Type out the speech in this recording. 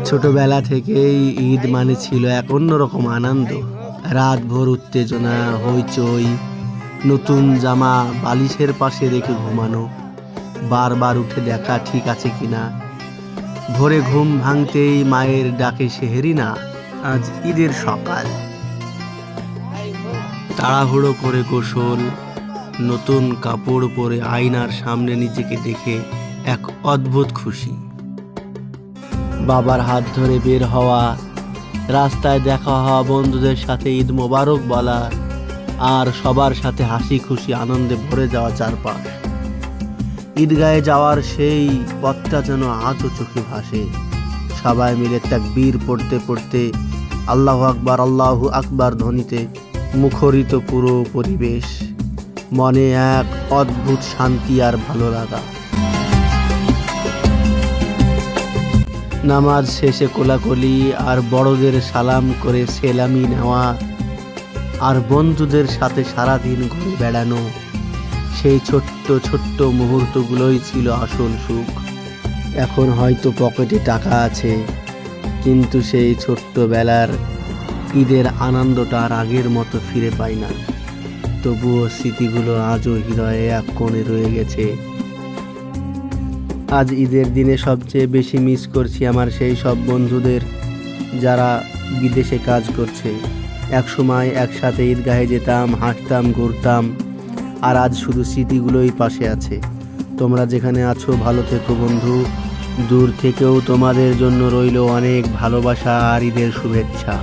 ছোটবেলা থেকেই ঈদ মানে ছিল এক অন্যরকম আনন্দ। রাত ভোর উত্তেজনা, হইচই, নতুন জামা বালিশের পাশে রেখে ঘুমানো, বারবার উঠে দেখা ঠিক আছে কিনা। ভোরে ঘুম ভাঙতেই মায়ের ডাকে সেহেরি না, আজ ঈদের সকাল। তাড়াহুড়ো করে গোসল, নতুন কাপড় পরে আয়নার সামনে নিজেকে দেখে এক অদ্ভুত খুশি। বাবার হাত ধরে বের হওয়া, রাস্তায় দেখা হওয়া বন্ধুদের সাথে ঈদ মোবারক বলা, আর সবার সাথে হাসি খুশি আনন্দে ভরে যাওয়া চারপাশ। ঈদগাহে যাওয়ার সেই পথটা যেন আজও চোখে ভাসে। সবাই মিলে তাকবীর পড়তে পড়তে আল্লাহু আকবার ধ্বনিতে মুখরিত পুরো পরিবেশ। মনে এক অদ্ভুত শান্তি আর ভালো লাগা। নামাজ শেষে কোলাকুলি আর বড়দের সালাম করে সেলামি নেওয়া, আর বন্ধুদের সাথে সারাদিন ঘুরে বেড়ানো, সেই ছোট্ট ছোট্ট মুহূর্তগুলোই ছিল আসল সুখ। এখন হয়তো পকেটে টাকা আছে, কিন্তু সেই ছোট্টবেলার ঈদের আনন্দটা আর আগের মতো ফিরে পাই না। তবুও স্মৃতিগুলো আজও হৃদয়ে এক কোণে রয়ে গেছে। আজ ঈদের দিনে সবচেয়ে বেশি মিস করছি আমার সেই সব বন্ধুদের যারা বিদেশে কাজ করছে। একসময় একসাথে ঈদগাহে যেতাম, হাঁটতাম, ঘুরতাম, আর আজ শুধু স্মৃতিগুলোই পাশে আছে। তোমরা যেখানে আছো ভালো থেকো বন্ধু। দূর থেকেও তোমাদের জন্য রইল অনেক ভালোবাসা আর ঈদের শুভেচ্ছা।